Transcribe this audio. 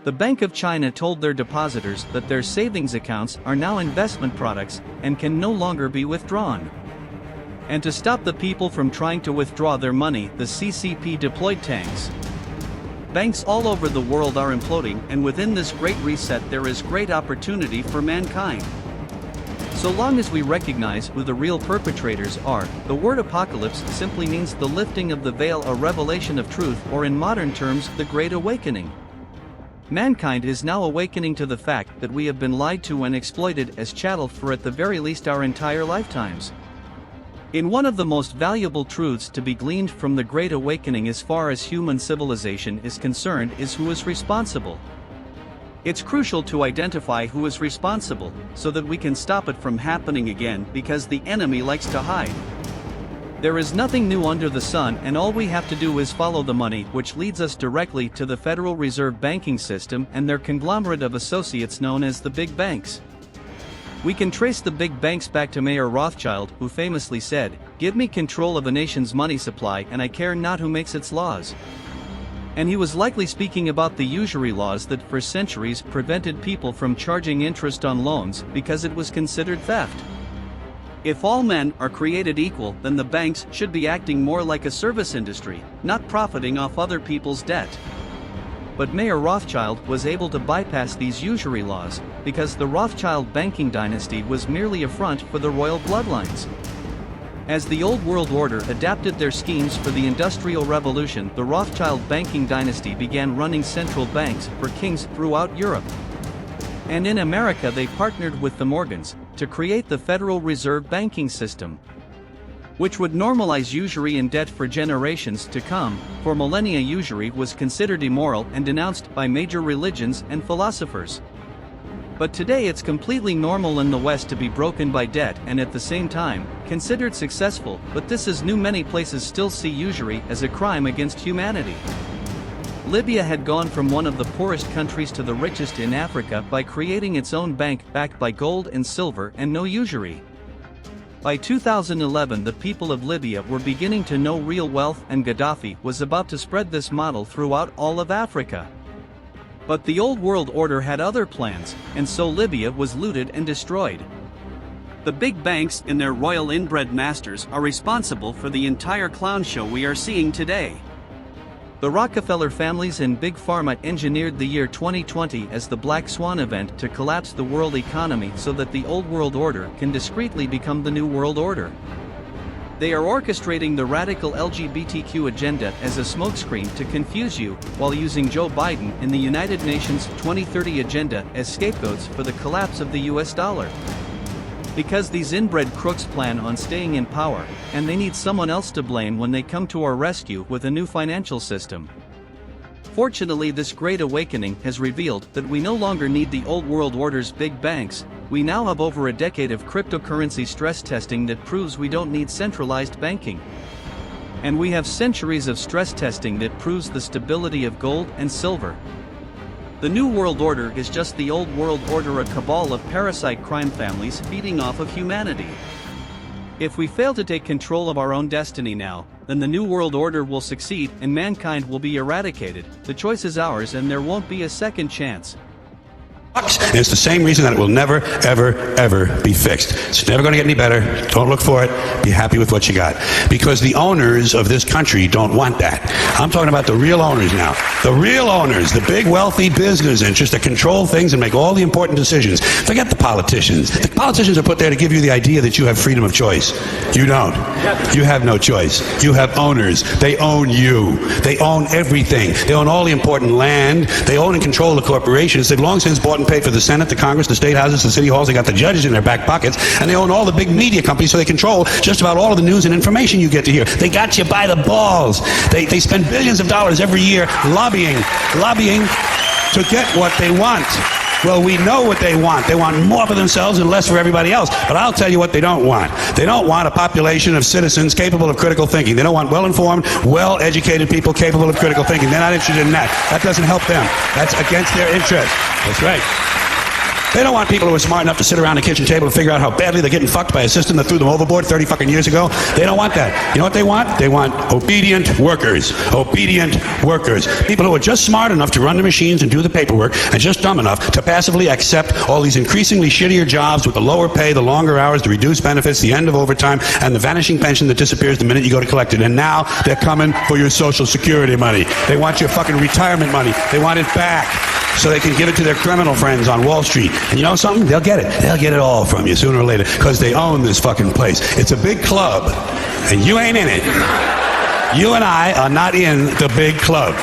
The Bank of China told their depositors that their savings accounts are now investment products and can no longer be withdrawn. And to stop the people from trying to withdraw their money, the CCP deployed tanks. Banks all over the world are imploding, and within this great reset there is great opportunity for mankind. So long as we recognize who the real perpetrators are, the word apocalypse simply means the lifting of the veil, a revelation of truth, or in modern terms, the Great Awakening. Mankind is now awakening to the fact that we have been lied to and exploited as chattel for at the very least our entire lifetimes. In one of the most valuable truths to be gleaned from the Great Awakening as far as human civilization is concerned is who is responsible. It's crucial to identify who is responsible, so that we can stop it from happening again, because the enemy likes to hide. There is nothing new under the sun, and all we have to do is follow the money, which leads us directly to the Federal Reserve banking system and their conglomerate of associates known as the big banks. We can trace the big banks back to Mayor Rothschild, who famously said, "Give me control of a nation's money supply and I care not who makes its laws." And he was likely speaking about the usury laws that for centuries prevented people from charging interest on loans because it was considered theft. If all men are created equal, then the banks should be acting more like a service industry, not profiting off other people's debt. But Mayor Rothschild was able to bypass these usury laws, because the Rothschild banking dynasty was merely a front for the royal bloodlines. As the old world order adapted their schemes for the Industrial Revolution, the Rothschild banking dynasty began running central banks for kings throughout Europe. And in America they partnered with the Morgans to create the Federal Reserve banking system, which would normalize usury and debt for generations to come. For millennia, usury was considered immoral and denounced by major religions and philosophers. But today it's completely normal in the West to be broken by debt and at the same time, considered successful, but this is new. Many places still see usury as a crime against humanity. Libya had gone from one of the poorest countries to the richest in Africa by creating its own bank backed by gold and silver and no usury. By 2011 the people of Libya were beginning to know real wealth, and Gaddafi was about to spread this model throughout all of Africa. But the old world order had other plans, and so Libya was looted and destroyed. The big banks and their royal inbred masters are responsible for the entire clown show we are seeing today. The Rockefeller families and Big Pharma engineered the year 2020 as the Black Swan event to collapse the world economy so that the old world order can discreetly become the new world order. They are orchestrating the radical LGBTQ agenda as a smokescreen to confuse you, while using Joe Biden in the United Nations 2030 agenda as scapegoats for the collapse of the US dollar. Because these inbred crooks plan on staying in power, and they need someone else to blame when they come to our rescue with a new financial system. Fortunately, this great awakening has revealed that we no longer need the old world order's big banks. We now have over a decade of cryptocurrency stress testing that proves we don't need centralized banking. And we have centuries of stress testing that proves the stability of gold and silver. The new world order is just the old world order, a cabal of parasite crime families feeding off of humanity. If we fail to take control of our own destiny now, then the new world order will succeed and mankind will be eradicated. The choice is ours and there won't be a second chance. And it's the same reason that it will never, ever, ever be fixed. It's never going to get any better. Don't look for it. Be happy with what you got. Because the owners of this country don't want that. I'm talking about the real owners now. The real owners, the big wealthy business interests that control things and make all the important decisions. Forget the politicians. The politicians are put there to give you the idea that you have freedom of choice. You don't. You have no choice. You have owners. They own you. They own everything. They own all the important land. They own and control the corporations. They've long since bought and paid for the Senate, the Congress, the state houses, the city halls. They got the judges in their back pockets, and they own all the big media companies, so they control just about all of the news and information you get to hear. They got you by the balls. They spend billions of dollars every year lobbying to get what they want. Well, we know what they want. They want more for themselves and less for everybody else. But I'll tell you what they don't want. They don't want a population of citizens capable of critical thinking. They don't want well-informed, well-educated people capable of critical thinking. They're not interested in that. That doesn't help them. That's against their interest. That's right. They don't want people who are smart enough to sit around the kitchen table and figure out how badly they're getting fucked by a system that threw them overboard 30 fucking years ago. They don't want that. You know what they want? They want obedient workers. Obedient workers. People who are just smart enough to run the machines and do the paperwork, and just dumb enough to passively accept all these increasingly shittier jobs with the lower pay, the longer hours, the reduced benefits, the end of overtime, and the vanishing pension that disappears the minute you go to collect it. And now they're coming for your Social Security money. They want your fucking retirement money. They want it back so they can give it to their criminal friends on Wall Street. And you know something? They'll get it. They'll get it all from you sooner or later because they own this fucking place. It's a big club, and you ain't in it. You and I are not in the big club.